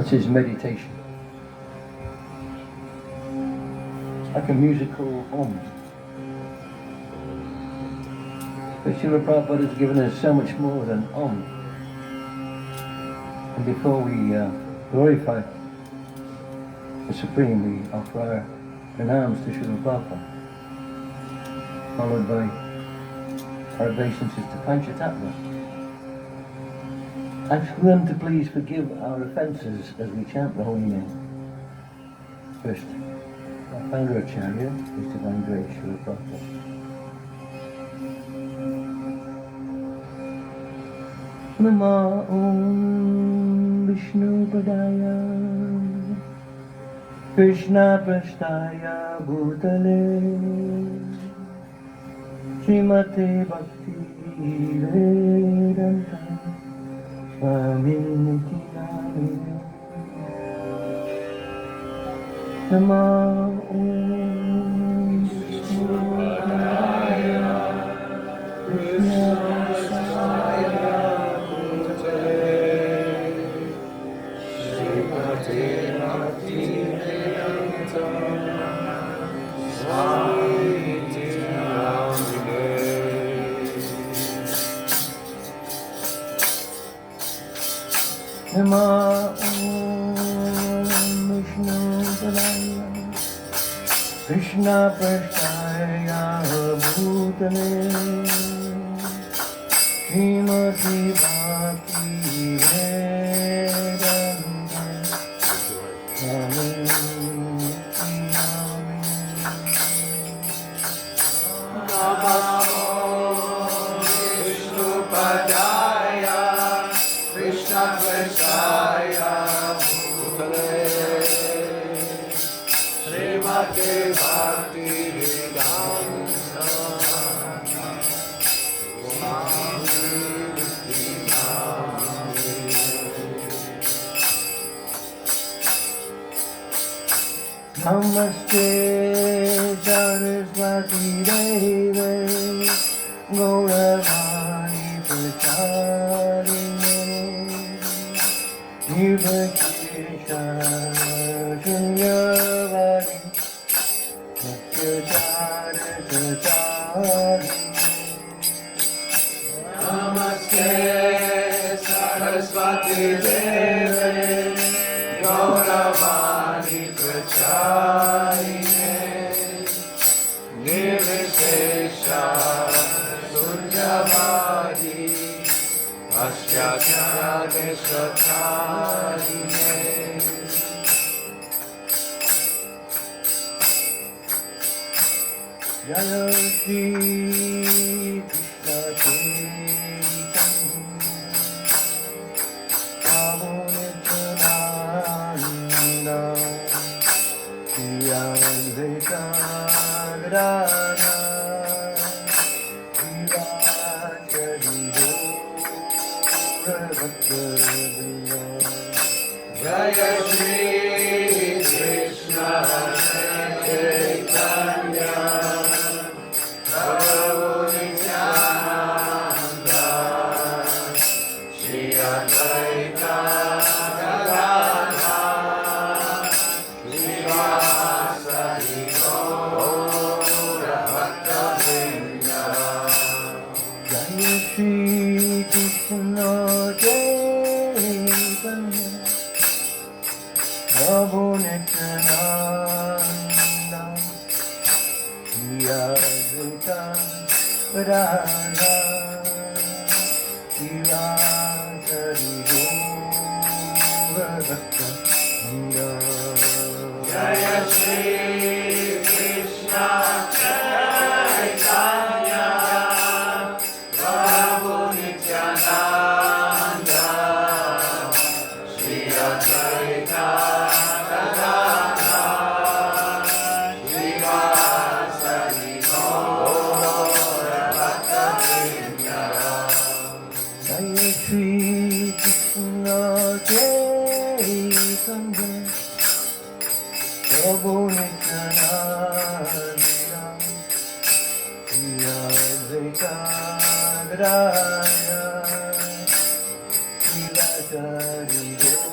That's his meditation. It's like a musical om. But Srila Prabhupada has given us so much more than om. And before we glorify the Supreme, we offer our pranams to Srila Prabhupada, followed by our obeisances to Panchatattva. Ask them to please forgive our offences as we chant the holy name. First, our founder Acharya, His Divine Grace, Srila Prabhupada. Nama Om Vishnu Padaya Krishna Prasthaya Bhutale Srimate Bhakti Vedanta Swamiti Namine Nama Om Vishnu Padaya Krishna Prasthaya Nama Om Vishnu Padaya Krishna Prasthaya Bhutale Srimati Bhakti Vedanta Swamiti Namaste Saraswati Deve Gauravani Pracharine Nirvakesha Shunyavadi Satyachara Satarine Namaste Saraswati Deve Gauravani Pracharine Nirvakesha Shunyavadi Satyachara Satarine Jaya Shri Krishna Chaitanya Prabhu Nityananda Shri Advaita Gadadhara Shivachari Gaura Bhaktavrinda Jaya Shri Krishna Chaitanya Prabhu Nityananda Shri Advaita Gadadhara Shivachari Gaura Bhaktavrinda Jaya Shri Krishna Chaitanya Prabhu Nityananda Shri Advaita Gadadhara Shivachari Gaura Bhaktavrinda Jaya Shri Krishna Chaitanya Prabhu Nityananda Shri Advaita Gadadhara Shivachari Gaura Bhaktavrinda Jaya Shri Krishna Chaitanya Prabhu Nityananda Shri Advaita Gadadhara Shivachari Gaura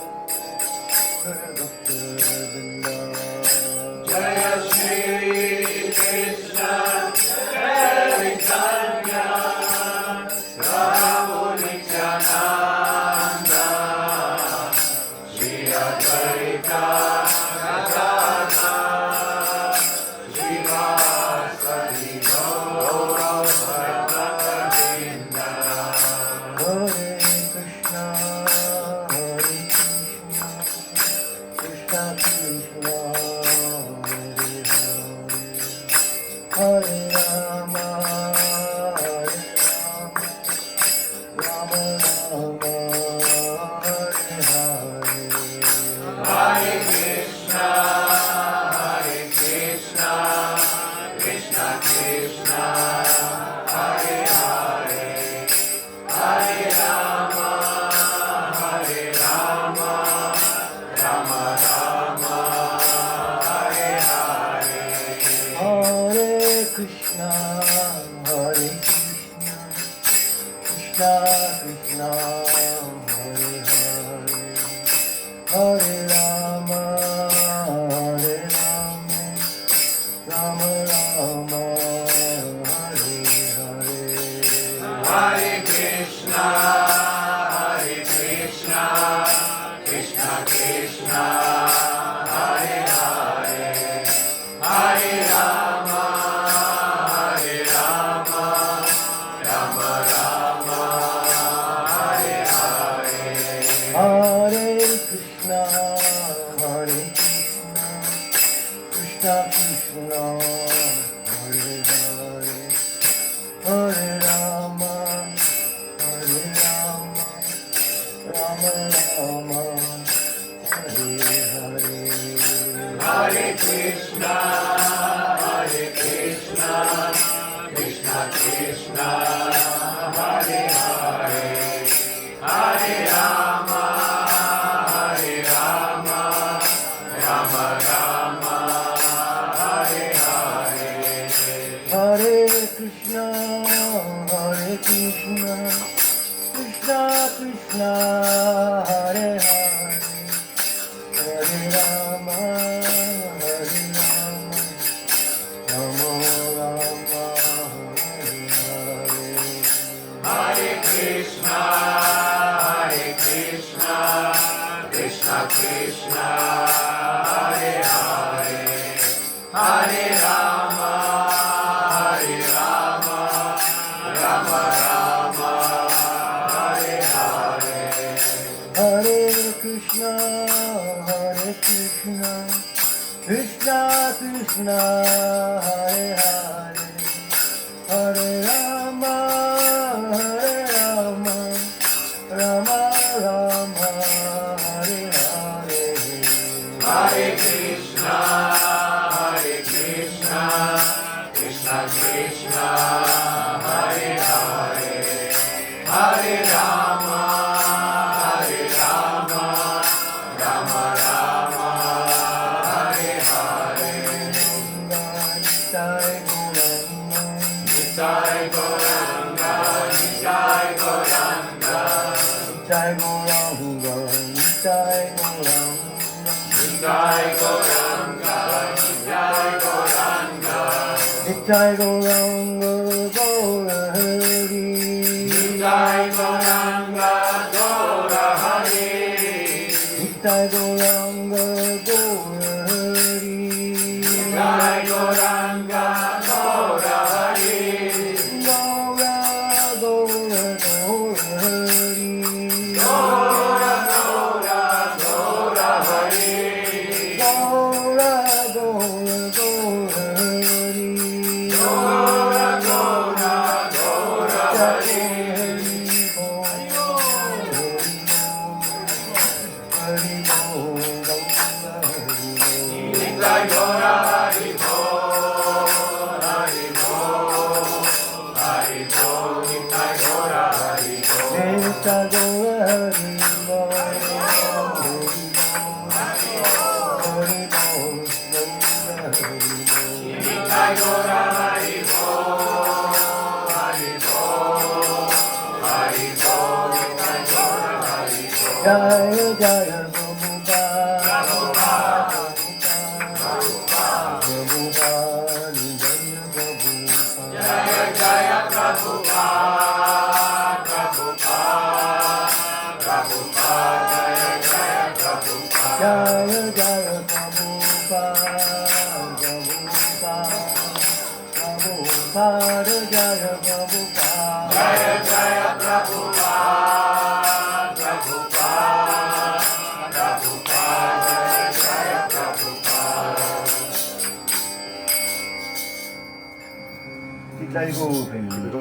Jai Govinda.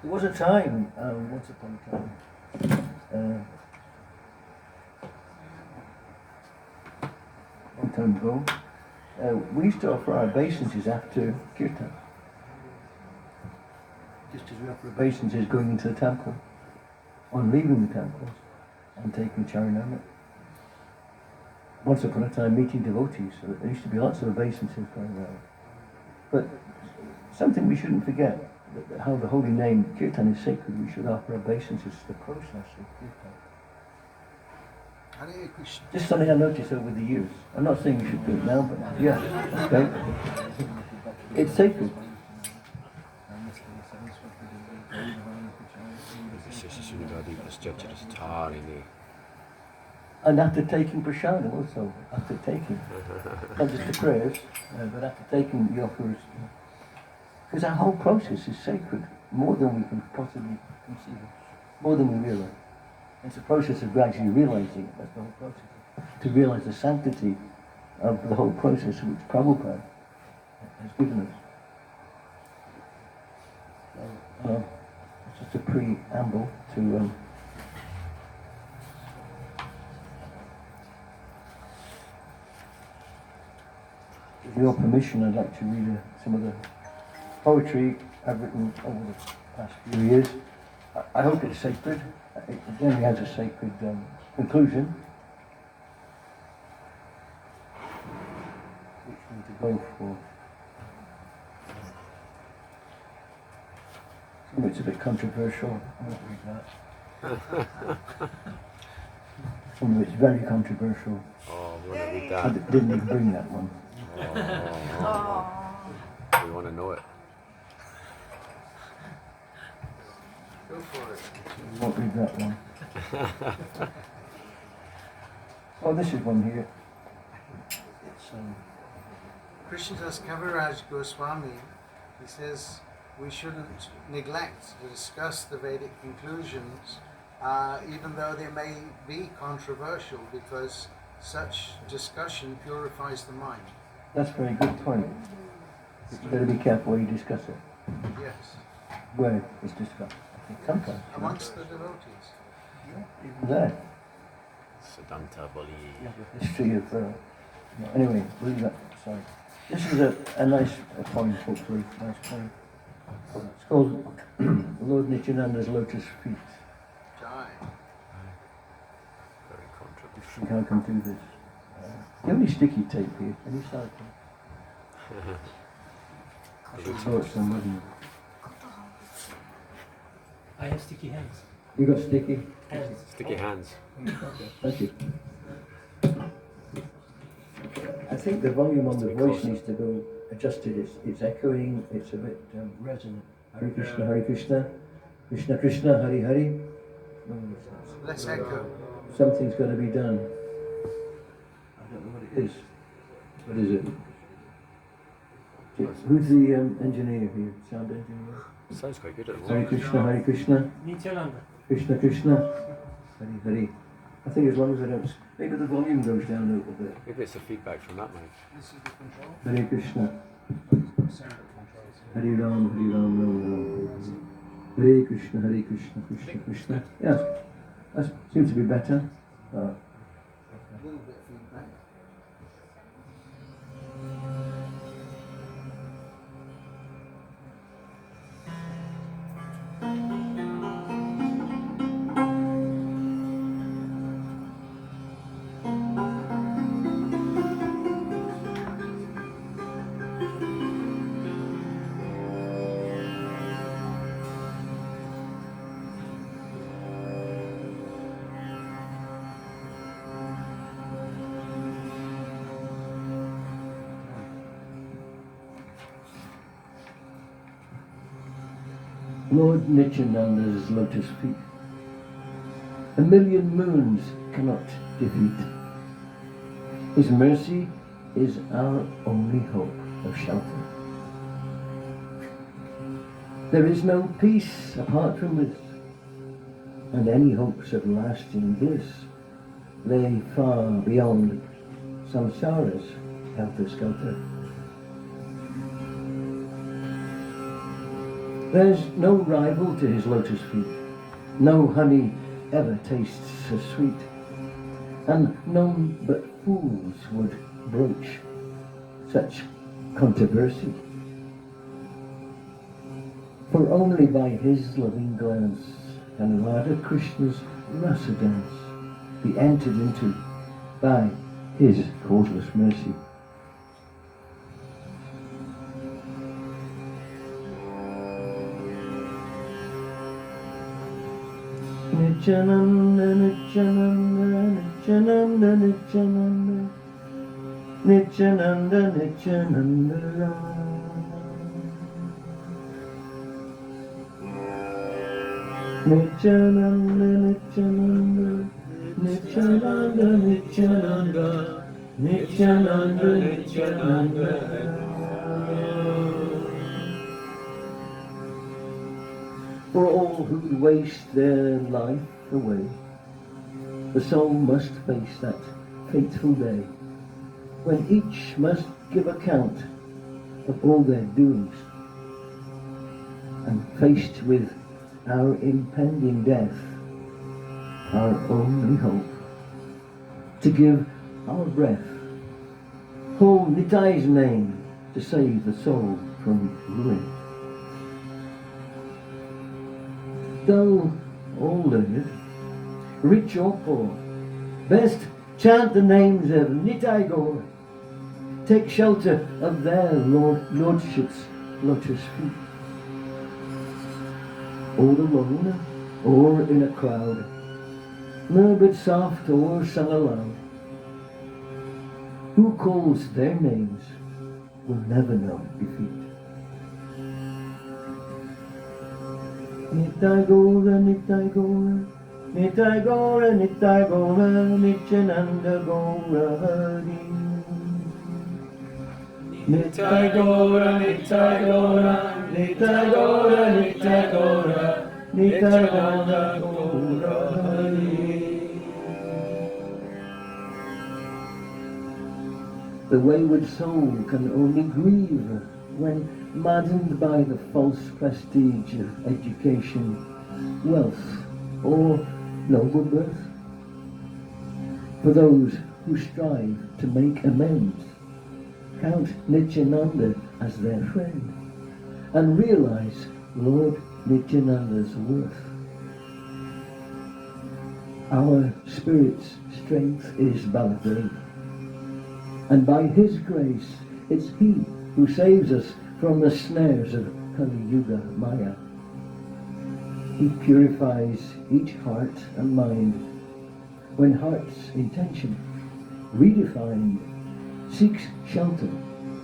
There was a time, once upon a time, a long time ago, we used to offer our obeisances after kirtan. Just as we offer obeisances going into the temple, on leaving the temple, and taking charanamrit. Once upon a time, meeting devotees, so there used to be lots of obeisances going around. But something we shouldn't forget, that how the holy name kirtan is sacred, we should offer obeisances to the process of kirtan. Hare Krishna. Just something I noticed over the years. I'm not saying you should do it now, but yeah, okay. It's sacred. And after taking prasadam also, after taking, not just the prayers, but after taking the offers, because our whole process is sacred, more than we can possibly conceive of, more than we realise. It's a process of gradually realising it, that's the whole process, to realise the sanctity of the whole process which Prabhupada has given us. So, it's just a preamble to with your permission, I'd like to read some of the poetry I've written over the past few years. I hope it's sacred. It generally has a sacred conclusion. Which one to go for? Some of it's a bit controversial. I won't read that. Some of it's very controversial. Oh, we want to read I that. didn't even bring that one. We want to know it. Go for it. I won't read that one. Oh, this is one here. It's Krishnadas Kaviraj Goswami, he says we shouldn't neglect to discuss the Vedic conclusions, even though they may be controversial, because such discussion purifies the mind. that's a very good point. You better be careful where you discuss it. Yes. Where it's discussed. I think sometimes. Amongst the devotees. Even there. Siddhanta Bali. The history of. Anyway, leave that. Sorry. This is a nice poem, hopefully. Nice poem. It's called Lord Nityananda's Lotus Feet. Jai. Very controversial. I think I can do this. Do you have any sticky tape here? Any side tape? I should brought some with me. I have sticky hands. You got sticky? Hands. Sticky hands. Thank you. I think the volume on the voice needs to go adjusted. It's echoing, it's a bit resonant. Hare Krishna, Hare Krishna, Krishna Krishna, Hare Hare. Let's echo. Something's got to be done. I don't know what it is. What is it? Who's the engineer here? Sound engineer? Sounds quite good at the Hare moment. Krishna, Hare Krishna, Nityananda. Krishna Krishna, Hare Hare. I think as long as I don't, maybe the volume goes down a little bit. Maybe it's the feedback from that mic. This is the control. Hare Krishna, Hare Ram, Hare Ram, Ram Ram. Hare Krishna, Krishna Krishna. Yeah, that seems to be better. A little bit of feedback. Lord Nityananda's lotus feet. A million moons cannot defeat. His mercy is our only hope of shelter. There is no peace apart from this, and any hopes of lasting bliss lay far beyond samsara's helter-skelter. There's no rival to his lotus feet, no honey ever tastes so sweet, and none but fools would broach such controversy. For only by his loving glance can Radha Krishna's rasa dance be entered into by his causeless mercy. Nityananda, Nityananda, Nityananda, Nityananda, Nityananda, Nityananda. Nityananda, Nityananda, Nityananda, Nityananda, Nityananda, Nityananda. For all who waste their life away, the soul must face that fateful day, when each must give account of all their doings, and faced with our impending death, our only hope, to give our breath, hold Nitai's name to save the soul from ruin. Though all learned, rich or poor, best chant the names of Nitai Gaur, take shelter of their Lordship's lotus feet. All alone or in a crowd, murmured soft or sung aloud, who calls their names will never know defeat. Nitai Gaura, Nitai Gaura, Nitai Gaura, Nitai Gaura, Nityananda Gaura Hari. Nitai Gaura, Nitai Gaura, Nitai Gaura, Nitai Gaura, Nitai Gaura Gaura Hari. The wayward soul can only grieve when maddened by the false prestige of education, wealth, or noble birth. For those who strive to make amends, count Nityananda as their friend, and realize Lord Nityananda's worth. Our spirit's strength is Baladev, and by his grace it's he who saves us from the snares of Kali Yuga Maya. He purifies each heart and mind when heart's intention, redefined, seeks shelter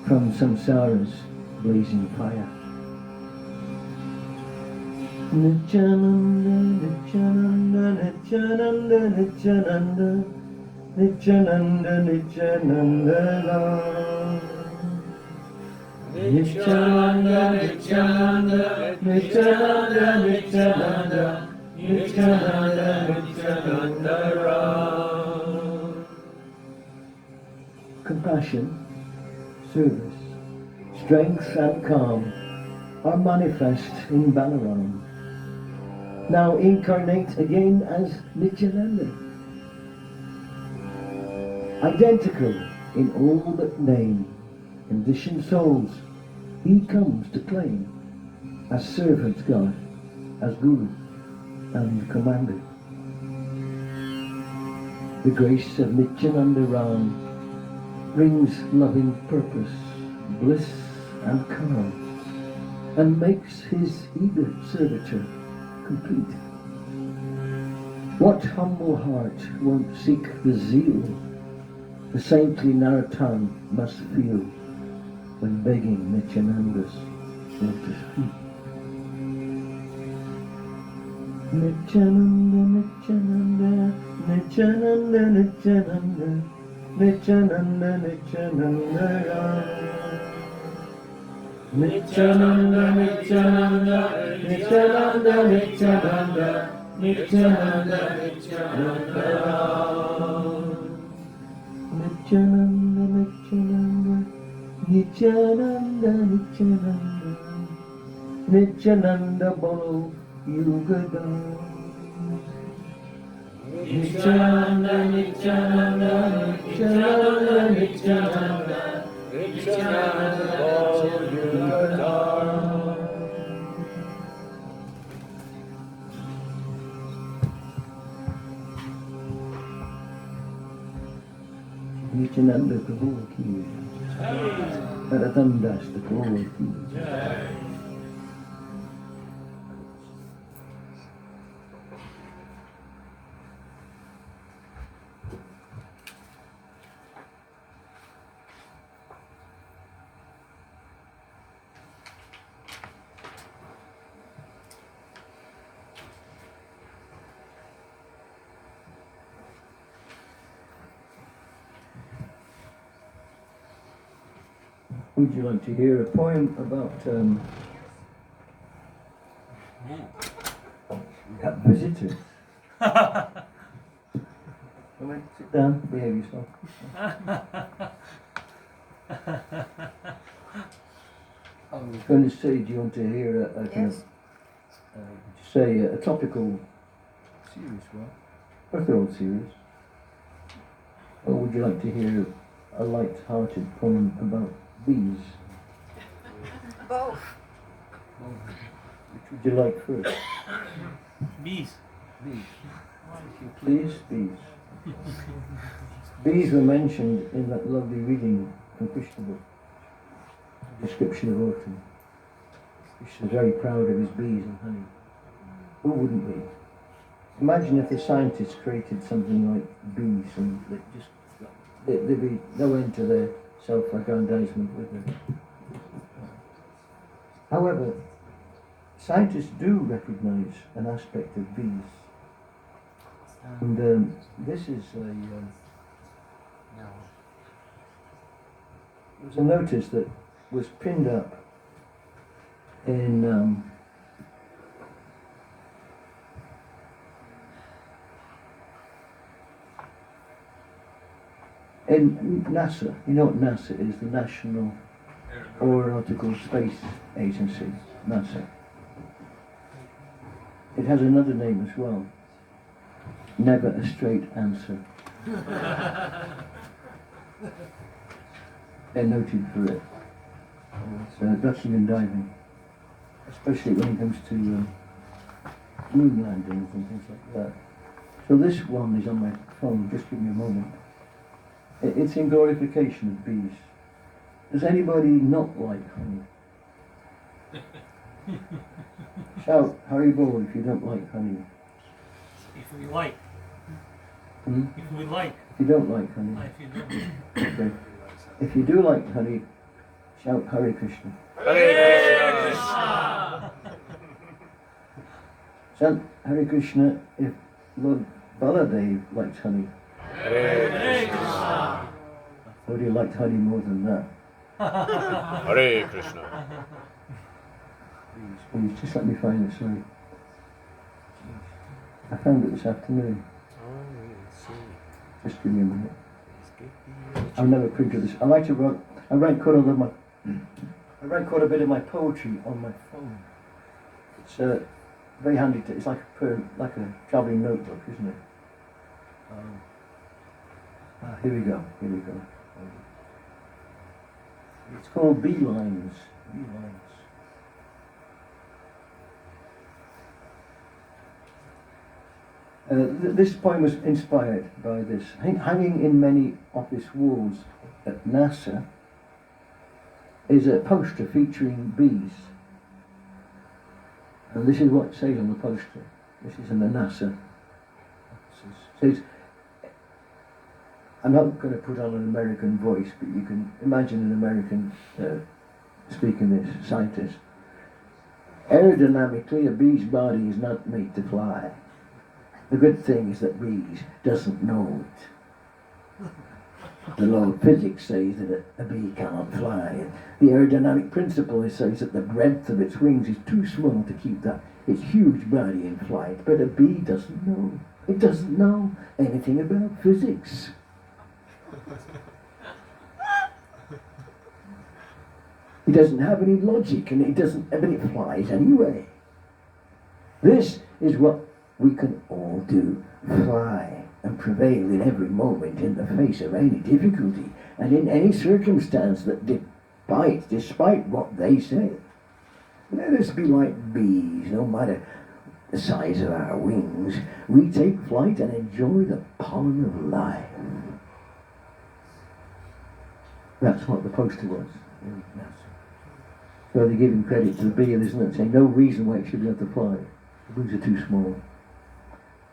from samsara's blazing fire. Nityananda, Nityananda, Nityananda, Nityananda, Nityananda, Nityananda. Nityananda, Nityananda, Nityananda, Nityananda, Nityananda, Nityananda. Compassion, service, strength and calm are manifest in Balaram, now incarnate again as Nityananda. Identical in all but name, conditioned souls he comes to claim as servant God, as Guru and Commander. The grace of Nityananda Ram brings loving purpose, bliss and calm, and makes his eager servitor complete. What humble heart won't seek the zeal the saintly Narottam must feel when begging Nityananda's lotus feet? Nityananda, Nityananda, Nityananda, Nityananda, Nityananda, Nityananda. Nityananda, Nityananda, Nityananda, Nityananda, Nityananda, Nityananda. Nityananda, Nityananda, Nityananda, Nityananda, Nityananda Bolo Yugada. Nityananda, Nityananda, Nityananda, Nityananda, Nityananda Bolo Yugada. Nityananda Prabhu ki Bharatam Das Thakur ki. Would you like to hear a poem about that visitor? Come on, sit down, behave yourself. I was going to say, do you want to hear a kind of, say a topical series, well, or they're all serious? Or would you like to hear a light-hearted poem about bees? Both. Which would you like first? Bees. Bees. If you please, bees. Bees were mentioned in that lovely reading from Krishna book, Description of Autumn. Krishna is very proud of his bees and honey. Who wouldn't be? Imagine if the scientists created something like bees and there'd be no end to their self-aggrandizement with them. However, scientists do recognize an aspect of bees. And this is there's a notice that was pinned up in NASA. You know what NASA is? The National Aeronautical Space Agency, NASA. It has another name as well. Never a straight answer. They're noted for it. It's ducking and diving, especially when it comes to moon landings and things like that. So this one is on my phone, just give me a moment. It's in glorification of bees. Does anybody not like honey? Shout, Haribo, if you don't like honey. If we like. Hmm? If we like. If you don't like honey. If you don't. Okay. If you do like honey, shout Hare Krishna. Hare Krishna! Shout Hare Krishna if Lord Baladev likes honey. Hare Krishna! Nobody liked honey more than that. Hare Krishna! Please, just let me find it, sorry. I found it this afternoon. Just give me a minute. I've never printed this. I like to write. I write quite a bit of my poetry on my phone. It's very handy. It's like a travelling notebook, isn't it? Here we go. It's called Beelines. Beelines. This poem was inspired by this. Hanging in many office walls at NASA is a poster featuring bees. And this is what it says on the poster. This is in the NASA offices. It says, I'm not going to put on an American voice, but you can imagine an American speaking this, scientist. Aerodynamically, a bee's body is not made to fly. The good thing is that bees doesn't know it. The law of physics says that a bee cannot fly, and The aerodynamic principle says that the breadth of its wings is too small to keep its huge body in flight, but a bee doesn't know. It doesn't know anything about physics. It doesn't have any logic, and but it flies anyway. This is what we can all do: fly and prevail in every moment in the face of any difficulty and in any circumstance that despite what they say. Let us be like bees, no matter the size of our wings. We take flight and enjoy the pollen of life. That's what the poster was. So they give him credit to the bee, isn't it? Saying no reason why it should be able to fly. The wings are too small.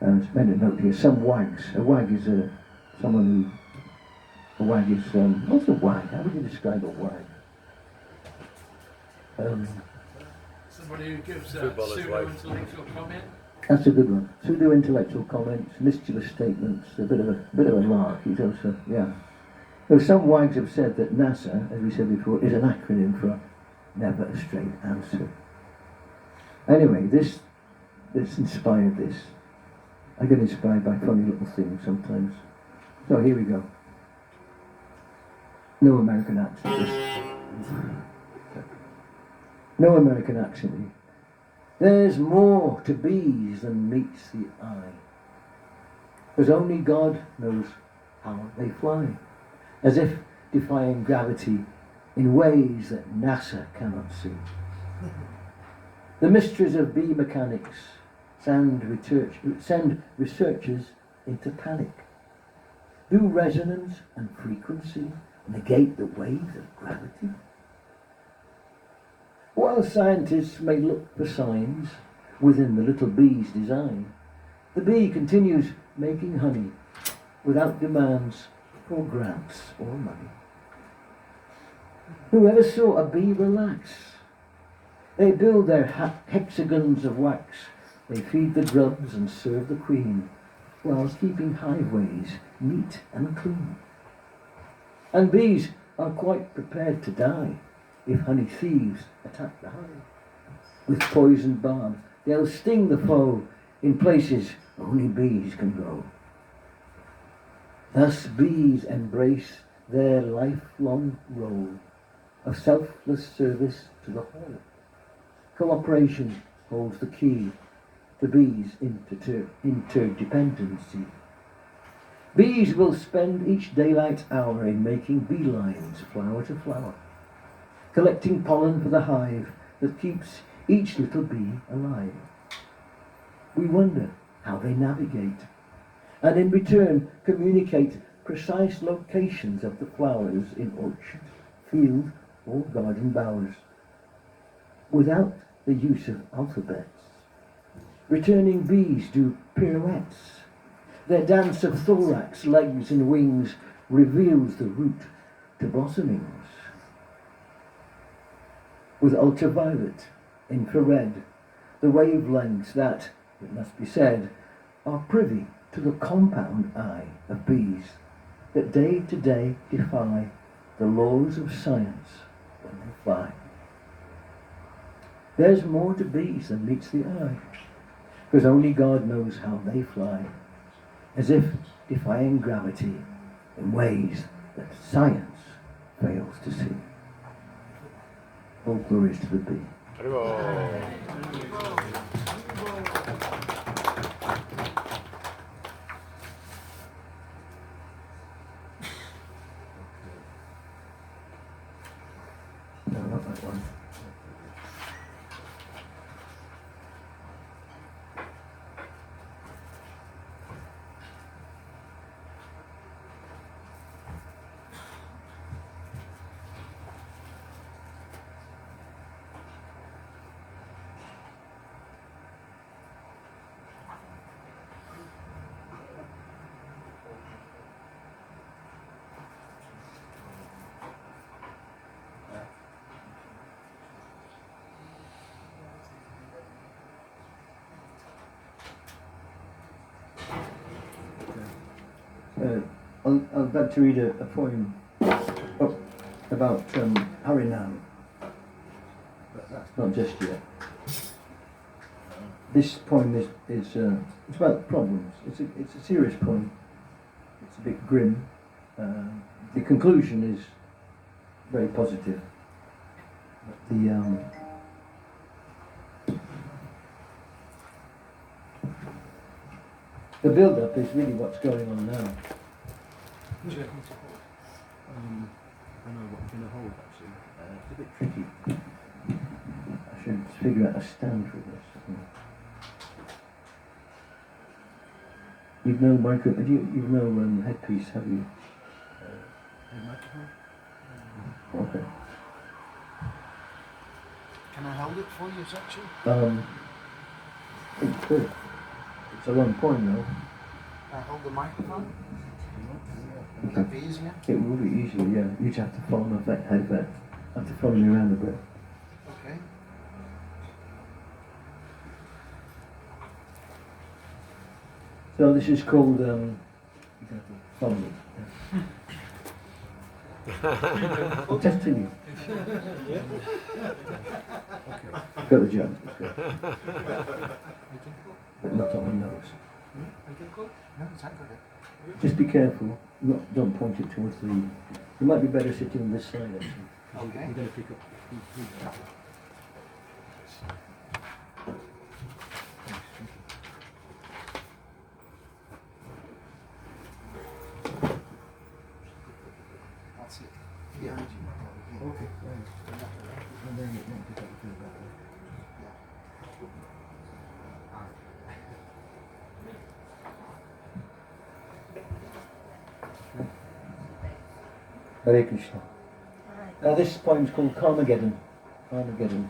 And it's made a note here. Some wags. A wag is someone who. A wag is. What's a wag? How would you describe a wag? Somebody who gives a Footballer's wife. pseudo-intellectual comment. That's a good one. Pseudo-intellectual comments, mischievous statements, a bit of a lark. He's also, yeah. Though some wags have said that NASA, as we said before, is an acronym for never a straight answer. Anyway, this inspired this. I get inspired by funny little things sometimes. So here we go. No American accent. No American accent. There's more to bees than meets the eye. Because only God knows how they fly. As if defying gravity in ways that NASA cannot see. The mysteries of bee mechanics send researchers into panic. Do resonance and frequency negate the waves of gravity? While scientists may look for signs within the little bee's design, the bee continues making honey without demands for grants or money. Whoever saw a bee relax? They build their hexagons of wax, they feed the grubs and serve the queen, whilst keeping hiveways neat and clean. And bees are quite prepared to die if honey thieves attack the hive. With poisoned barbs, they'll sting the foe in places only bees can go. Thus bees embrace their lifelong role of selfless service to the whole. Cooperation holds the key to bees' interdependency. Bees will spend each daylight hour in making beelines flower to flower, collecting pollen for the hive that keeps each little bee alive. We wonder how they navigate, and in return communicate precise locations of the flowers in orchard, field, or garden bowers, without the use of alphabets. Returning bees do pirouettes. Their dance of thorax, legs and wings reveals the route to blossomings. With ultraviolet, infrared, the wavelengths that, it must be said, are privy to the compound eye of bees that day to day defy the laws of science when they fly. There's more to bees than meets the eye, because only God knows how they fly, as if defying gravity in ways that science fails to see. All glories to the bee. No, not that one. I'd like to read a poem. Oh, about Harinam. But that's not just yet. This poem is it's about problems. It's a serious poem. It's a bit grim. The conclusion is very positive. But the build-up is really what's going on now. I know what I'm going to hold actually. It's a bit tricky. I should figure out a stand for this. You've no microphone. You've no headpiece, have you? A microphone. Okay. Can I hold it for you, Sākśī? It's good. It's a long poem though. Can I hold the microphone? Okay. Would that be easier? It will be easier, yeah. You just have to follow my head back. Have to follow me around a bit. Okay. So this is called, you have to follow me. Yeah. I'm testing you. Okay. Got the joke. But not on my nose. No, it's okay. Just be careful. Don't point it towards the... You might be better sitting on this side actually. Okay. We're going to pick up... That's it. Behind you. Okay, right. And then you can pick up the field that way. Hare Krishna. Now this poem is called Karmageddon. Karmageddon.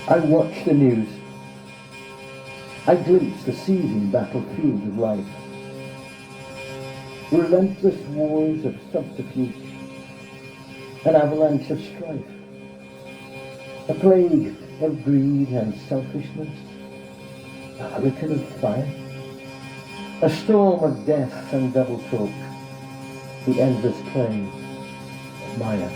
I watch the news. I glimpse the seething battlefield of life. Relentless wars of subterfuge, an avalanche of strife, a plague of greed and selfishness, a hurricane of fire, a storm of death and double talk, the endless play of Maya.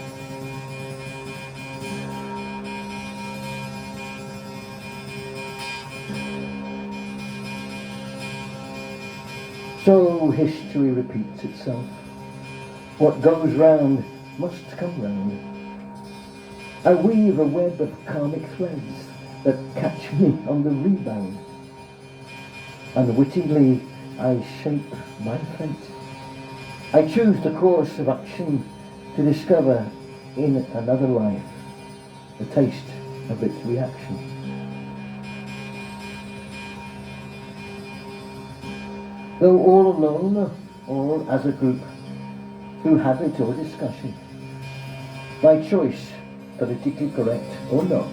So history repeats itself. What goes round must come round. I weave a web of karmic threads that catch me on the rebound. Unwittingly, I shape my fate. I choose the course of action to discover in another life the taste of its reaction. Though all alone or as a group, through habit or discussion, my choice, politically correct or not,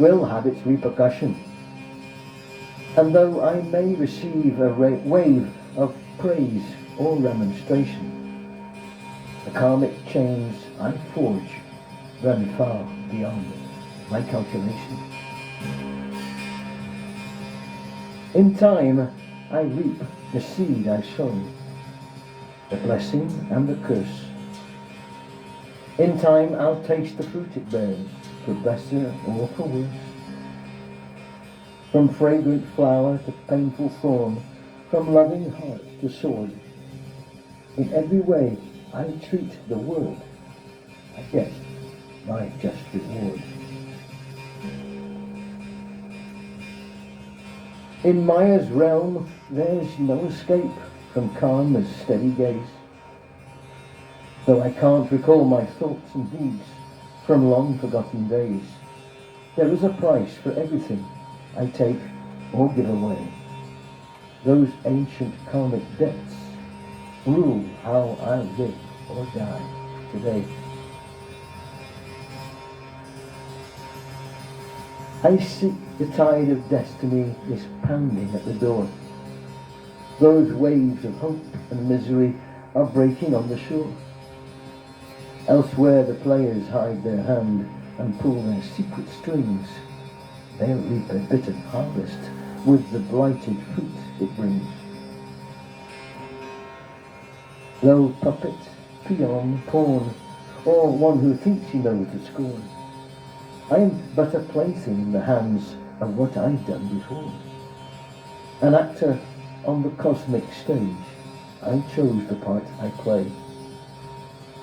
will have its repercussion. And though I may receive a wave of praise or remonstration, the karmic chains I forge run far beyond my calculation. In time, I reap the seed I sow, the blessing and the curse. In time I'll taste the fruit it bears, for better or for worse. From fragrant flower to painful thorn, from loving heart to sword. In every way I treat the world, I get my just reward. In Maya's realm there's no escape from Karma's steady gaze. Though I can't recall my thoughts and deeds from long forgotten days, there is a price for everything I take or give away. Those ancient karmic debts rule how I live or die today. I see the tide of destiny is pounding at the door. Those waves of hope and misery are breaking on the shore. Elsewhere the players hide their hand and pull their secret strings. They'll reap a bitter harvest with the blighted fruit it brings. Though puppet, peon, pawn, or one who thinks he knows the score, I am but a plaything in the hands of what I've done before. An actor on the cosmic stage, I chose the part I play.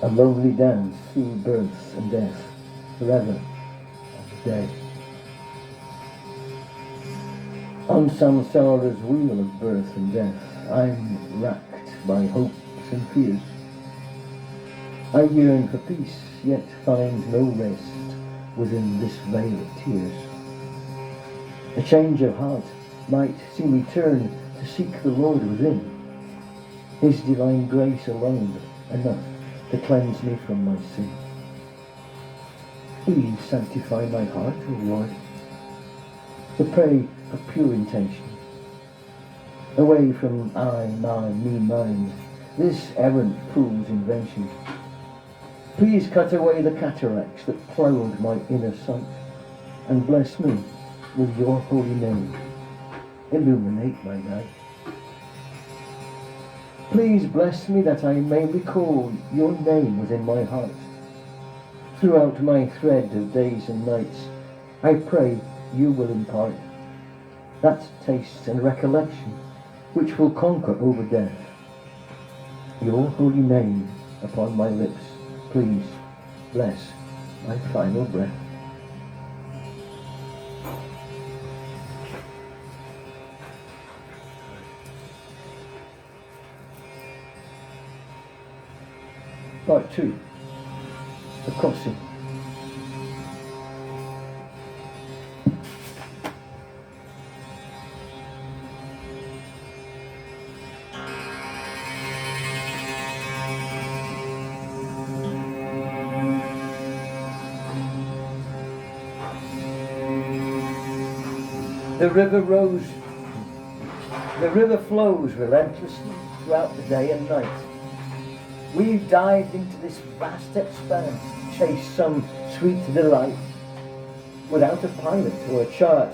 A lonely dance through birth and death, forever and a day. On samsara's wheel of birth and death, I'm racked by hopes and fears. I yearn for peace, yet find no rest within this veil of tears. A change of heart might see me turn to seek the Lord within. His divine grace alone enough to cleanse me from my sin. Please sanctify my heart, O Lord, to pray for pure intention, away from I, mine, me, mine, this errant fool's invention. Please cut away the cataracts that cloud my inner sight, and bless me with your holy name. Illuminate my night. Please bless me that I may recall your name within my heart. Throughout my thread of days and nights, I pray you will impart that taste and recollection which will conquer over death. Your holy name upon my lips, please bless my final breath. Part 2. The Crossing. The river flows relentlessly throughout the day and night. We've dived into this vast expanse to chase some sweet delight. Without a pilot or a chart,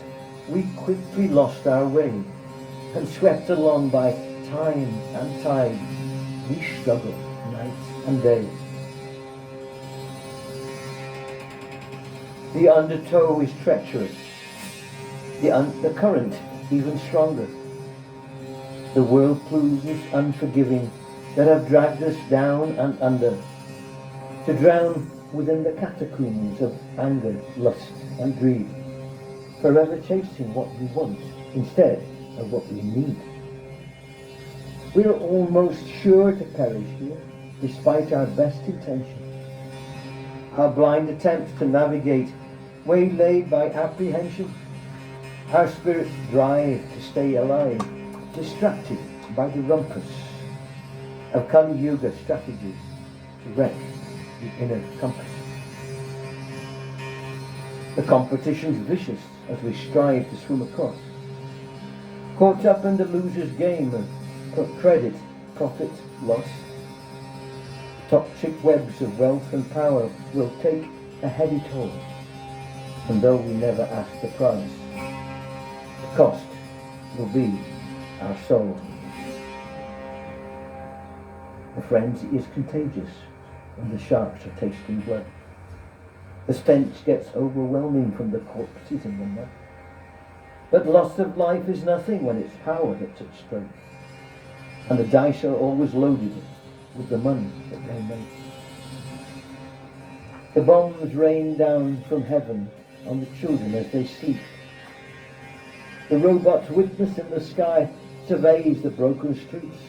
we quickly lost our way, and swept along by time and tide, we struggle night and day. The undertow is treacherous, the current even stronger. The whirlpools unforgiving that have dragged us down and under, to drown within the catacombs of anger, lust and greed, forever chasing what we want instead of what we need. We are almost sure to perish here, despite our best intention. Our blind attempts to navigate, waylaid by apprehension, our spirits drive to stay alive, distracted by the rumpus of Kali Yuga strategies to wreck the inner compass. The competition's vicious as we strive to swim across, caught up in the loser's game of credit, profit, loss. Toxic webs of wealth and power will take a heavy toll, and though we never ask the price, the cost will be our soul. The frenzy is contagious, and the sharks are tasting blood. The stench gets overwhelming from the corpses in the mud. But loss of life is nothing when it's power that's at stake. And the dice are always loaded with the money that they make. The bombs rain down from heaven on the children as they sleep. The robot witness in the sky surveys the broken streets.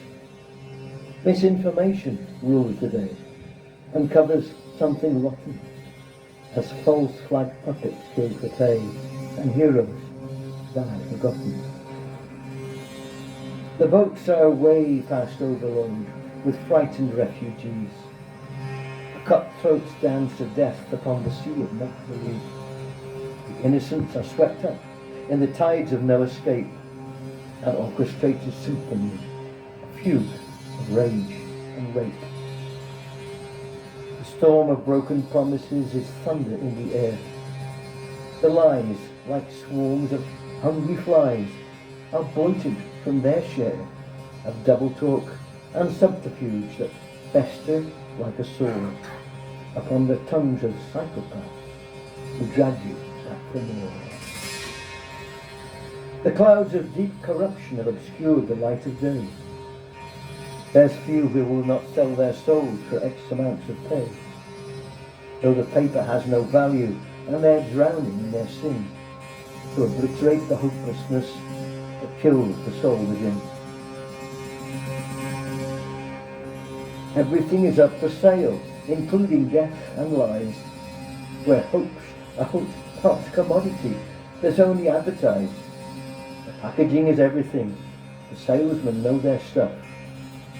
Misinformation rules the day and covers something rotten, as false flag puppets go for pay and heroes die forgotten. The boats are way past overload with frightened refugees. Cutthroats dance to death upon the sea of make-believe. The innocents are swept up in the tides of no escape, an orchestrated symphony, a fugue of rage and rape. The storm of broken promises is thunder in the air. The lies, like swarms of hungry flies, are bloated from their share of double talk and subterfuge that fester like a sore upon the tongues of psychopaths who drag you back for more. The clouds of deep corruption have obscured the light of day. There's few who will not sell their souls for X amounts of pay, though the paper has no value and they're drowning in their sin, to obliterate the hopelessness that kills the soul within. Everything is up for sale, including death and lies, where hope's a hot commodity that's only advertised. The packaging is everything. The salesmen know their stuff.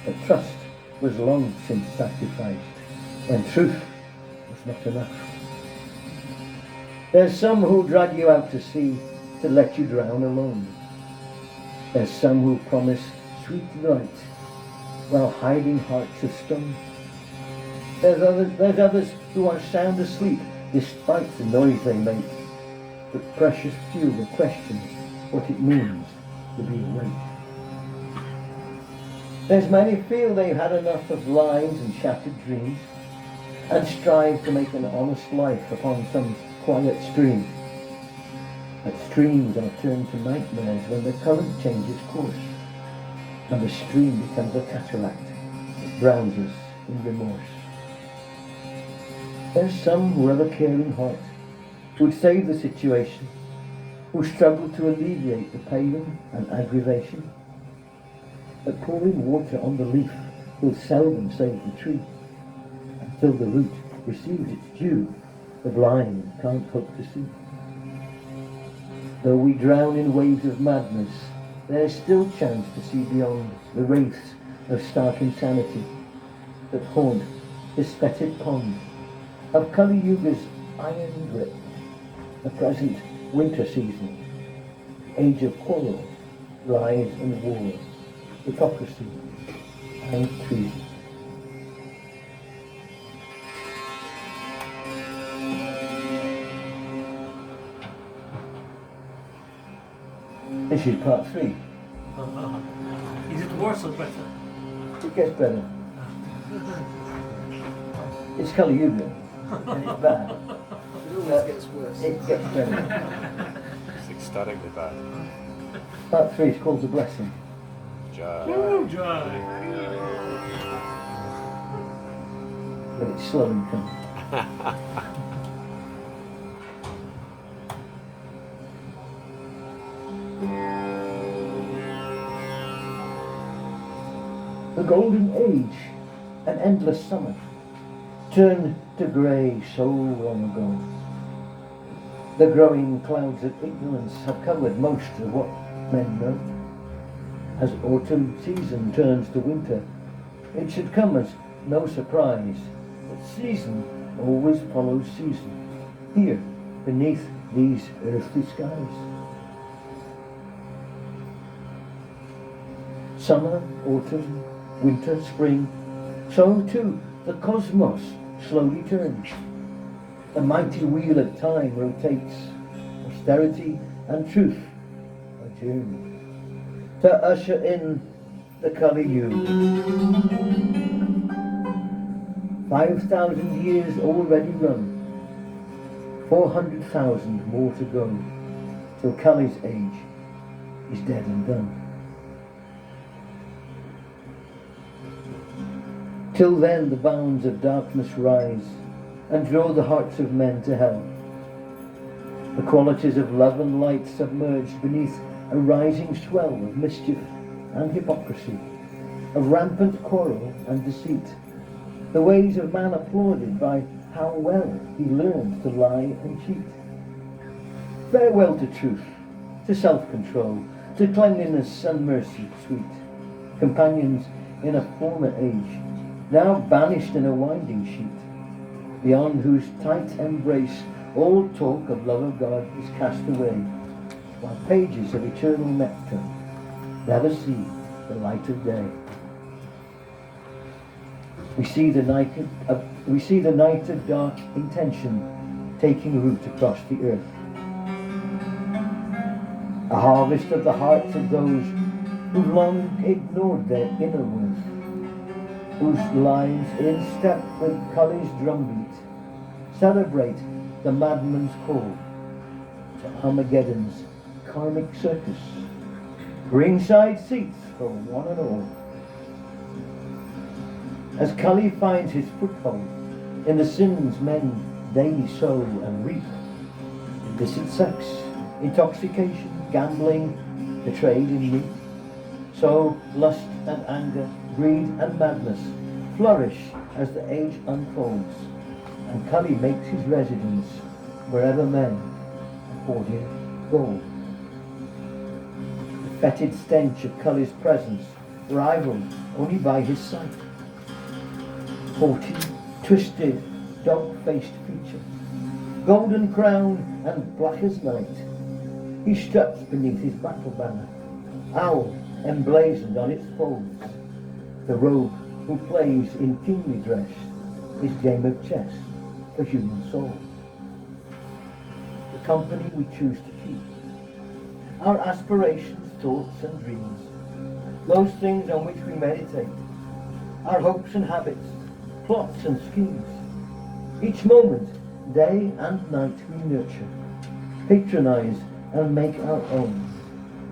But trust was long since sacrificed, when truth was not enough. There's some who'll drag you out to sea to let you drown alone. There's some who promise sweet delight while hiding hearts of stone. There's others who are sound asleep despite the noise they make, but precious few will question what it means to be awake. There's many feel they've had enough of lies and shattered dreams, and strive to make an honest life upon some quiet stream. But streams are turned to nightmares when the current changes course, and the stream becomes a cataract that drowns us in remorse. There's some who have a caring heart, who'd save the situation, who struggle to alleviate the pain and aggravation. But pouring water on the leaf will seldom save the tree. Until the root receives its due, the blind can't hope to see. Though we drown in waves of madness, there's still chance to see beyond the wraiths of stark insanity that haunt this fetid pond of Kali Yuga's iron grip, the present winter season, the age of quarrel, lies and war, hypocrisy and treason. This is part 3. Is it worse or better? It gets better. It's Kali Yuga, and it's bad. It always gets worse. It gets better. It's ecstatically bad. Part 3 is called The Blessing. Jai. But it's slow and coming. The golden age, an endless summer, turned to grey so long ago. The growing clouds of ignorance have covered most of what men know. As autumn season turns to winter, it should come as no surprise that season always follows season, here beneath these earthly skies. Summer, autumn, winter, spring, so too the cosmos slowly turns. The mighty wheel of time rotates, austerity and truth adjourn to usher in the Kali Yuga. 5,000 years already run, 400,000 more to go, till Kali's age is dead and done. Till then the bounds of darkness rise and draw the hearts of men to hell. The qualities of love and light submerged beneath a rising swell of mischief and hypocrisy, of rampant quarrel and deceit, the ways of man applauded by how well he learns to lie and cheat. Farewell to truth, to self-control, to cleanliness and mercy sweet, companions in a former age, now banished in a winding sheet, beyond whose tight embrace all talk of love of God is cast away, while pages of eternal nectar never see the light of day. We see the night of dark intention taking root across the earth. A harvest of the hearts of those who've long ignored their inner worth, whose lives, in step with Kali's drumbeat, celebrate the madman's call to Armageddon's karmic circus. Ringside seats for one and all. As Kali finds his foothold in the sins men daily sow and reap, illicit sex, intoxication, gambling, the trade in meat, so lust and anger, greed and madness flourish as the age unfolds, and Kali makes his residence wherever men afford him gold. The fetid stench of Kali's presence rivaled only by his sight. Haughty, twisted, dog-faced features, golden crown and black as night, he struts beneath his battle banner, owl emblazoned on its folds, the rogue who plays in kingly dress his game of chess for human souls. The company we choose to keep, our aspirations, thoughts and dreams, those things on which we meditate, our hopes and habits, plots and schemes, each moment, day and night we nurture, patronize and make our own,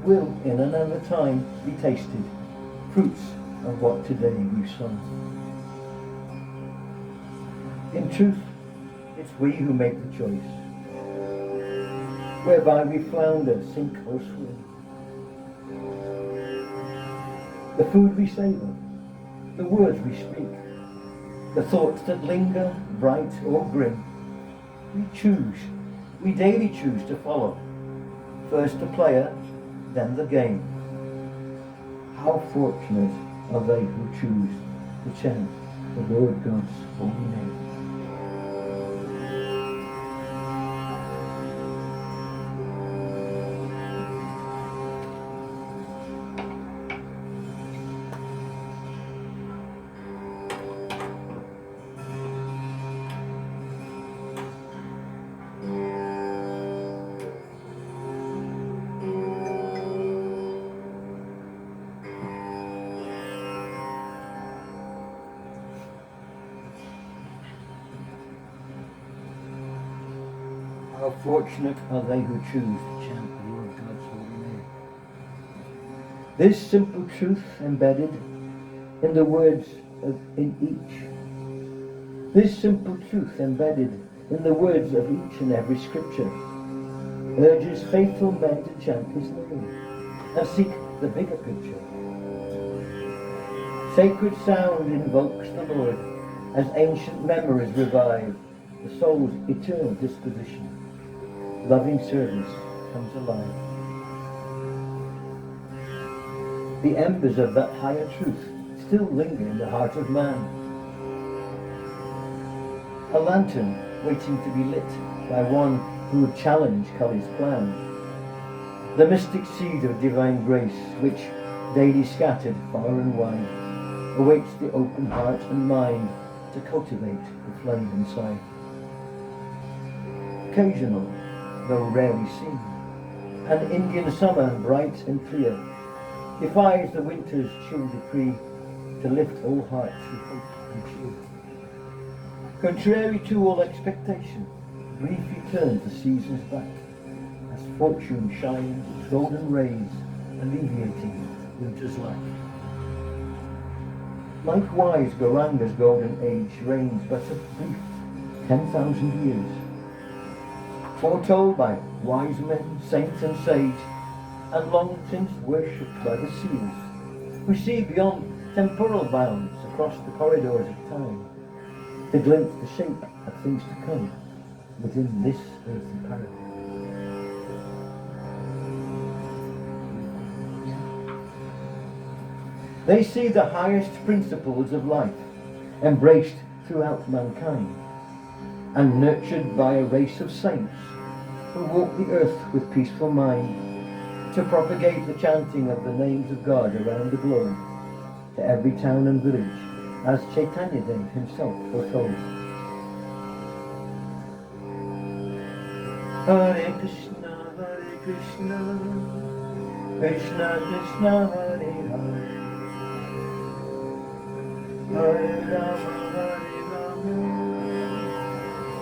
will in another time be tasted, fruits of what today we've sown. In truth, it's we who make the choice, whereby we flounder, sink or swim. The food we savour, the words we speak, the thoughts that linger, bright or grim, we daily choose to follow, first the player, then the game. How fortunate are they who choose to chant the Lord God's holy name. How fortunate are they who choose to chant the Lord God's holy name. This simple truth embedded in the words in each. This simple truth embedded in the words of each and every scripture urges faithful men to chant his name and seek the bigger picture. Sacred sound invokes the Lord as ancient memories revive the soul's eternal disposition. Loving service comes alive. The embers of that higher truth still linger in the heart of man. A lantern waiting to be lit by one who would challenge Kali's plan. The mystic seed of divine grace, which, daily scattered far and wide, awaits the open heart and mind to cultivate the flame inside. Occasional, though rarely seen, an Indian summer bright and clear defies the winter's chill decree to lift all hearts with hope and cheer. Contrary to all expectation, briefly turns the seasons back, as fortune shines its golden rays, alleviating winter's lack. Likewise, Gauranga's golden age reigns but a brief 10,000 years, foretold by wise men, saints and sage, and long since worshipped by the seers, who see beyond temporal bounds across the corridors of time, to glimpse the shape of things to come within this earthly paradise. They see the highest principles of life embraced throughout mankind, and nurtured by a race of saints who walk the earth with peaceful mind, to propagate the chanting of the names of God around the globe, to every town and village, as Chaitanya Dev himself foretold. Hare Krishna, Krishna Krishna, Hare Hare, Hare Rama,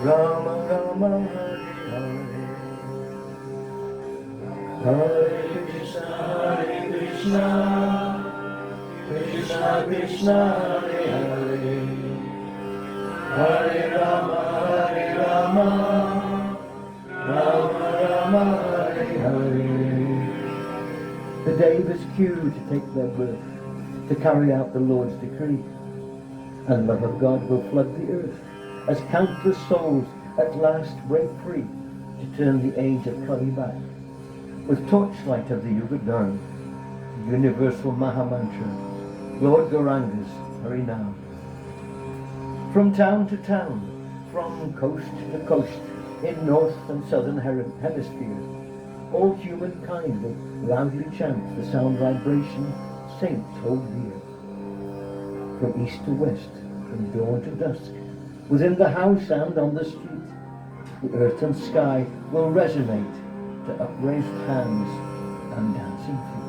Rama Rama, Hare Hare, Hare Krishna, Krishna Krishna, Hare Hare, Hare Rama, Rama Rama, Hare Hare. The day was queued to take their birth, to carry out the Lord's decree, and love of God will flood the earth, as countless souls at last break free, to turn the age of Kali back, with torchlight of the Yuga Dharma, the universal Mahamantra, Lord Gauranga's Harinam. From town to town, from coast to coast, in north and southern hemispheres, all humankind will loudly chant the sound vibration saints hold dear. From east to west, from dawn to dusk, within the house and on the street, the earth and sky will resonate to upraised hands and dancing feet.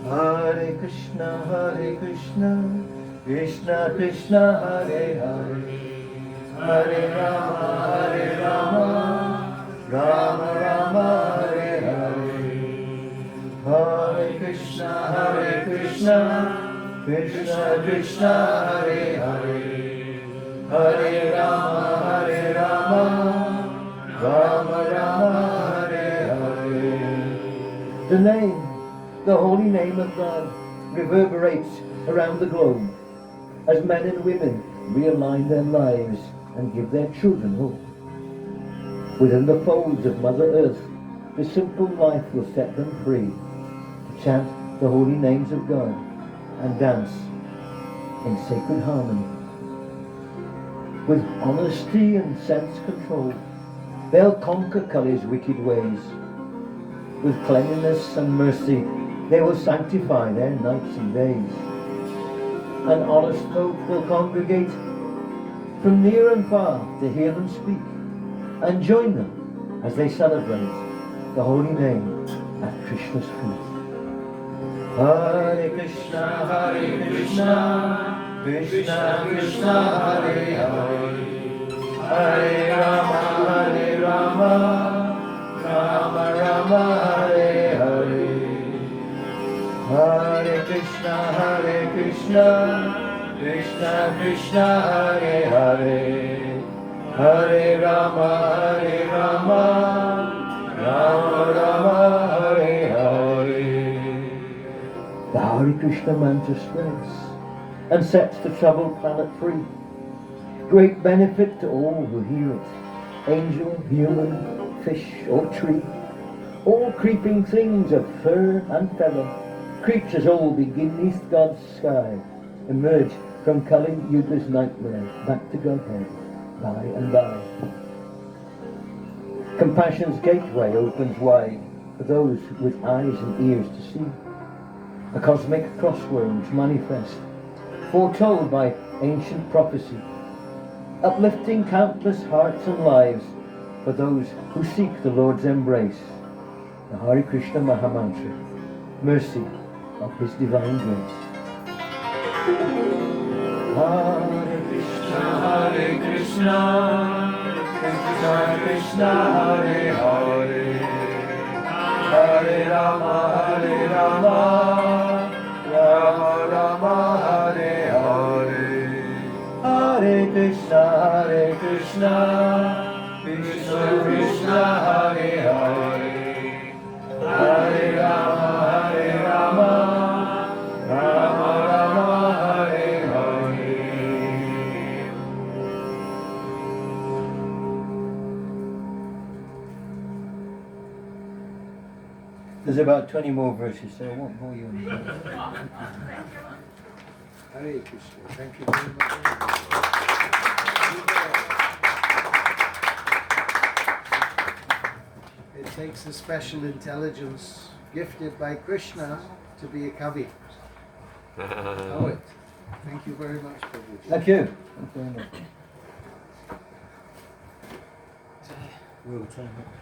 Hare Krishna, Krishna Krishna, Hare Hare, Hare Rama, Rama Rama, Hare Hare, Hare Krishna, Krishna Krishna, Hare Hare, Hare Rama, Rama Rama, Hare Hare. The name, the holy name of God, reverberates around the globe, as men and women realign their lives and give their children hope. Within the folds of Mother Earth, the simple life will set them free to chant the holy names of God and dance in sacred harmony. With honesty and sense control, they'll conquer Kali's wicked ways. With cleanliness and mercy, they will sanctify their nights and days. And honest folk will congregate from near and far to hear them speak, and join them as they celebrate the holy name at Krishna's feet. Hare Krishna, Krishna Krishna, Hare Hare, Hare Rama, Rama Rama, Hare Hare, Hare Krishna, Krishna Krishna, Hare Hare, Hare Rama, Rama Rama, Hare Hare. The Hare Krishna mantra spreads and sets the troubled planet free. Great benefit to all who hear it, angel, human, fish or tree, all creeping things of fur and feather, creatures all beneath God's sky, emerge from Kali Yuga's nightmare back to Godhead by and by. Compassion's gateway opens wide for those with eyes and ears to see. A cosmic crossroads manifest, foretold by ancient prophecy, uplifting countless hearts and lives for those who seek the Lord's embrace. The Hare Krishna Mahamantra, mercy of His divine grace. Hare Krishna, Krishna Krishna Hare Hare Hare Rama Rama Rama Hare Hare Hare Krishna Krishna Krishna Hare Hare Hare Rama Rama Rama Hare Hare. There's about 20 more verses, so I won't bore you. Hare Krishna. Thank you very much. It takes a special intelligence gifted by Krishna to be a Kavi. Poet. Thank you very much, Prabhuji. Thank you. Thank you very much. We'll turn it.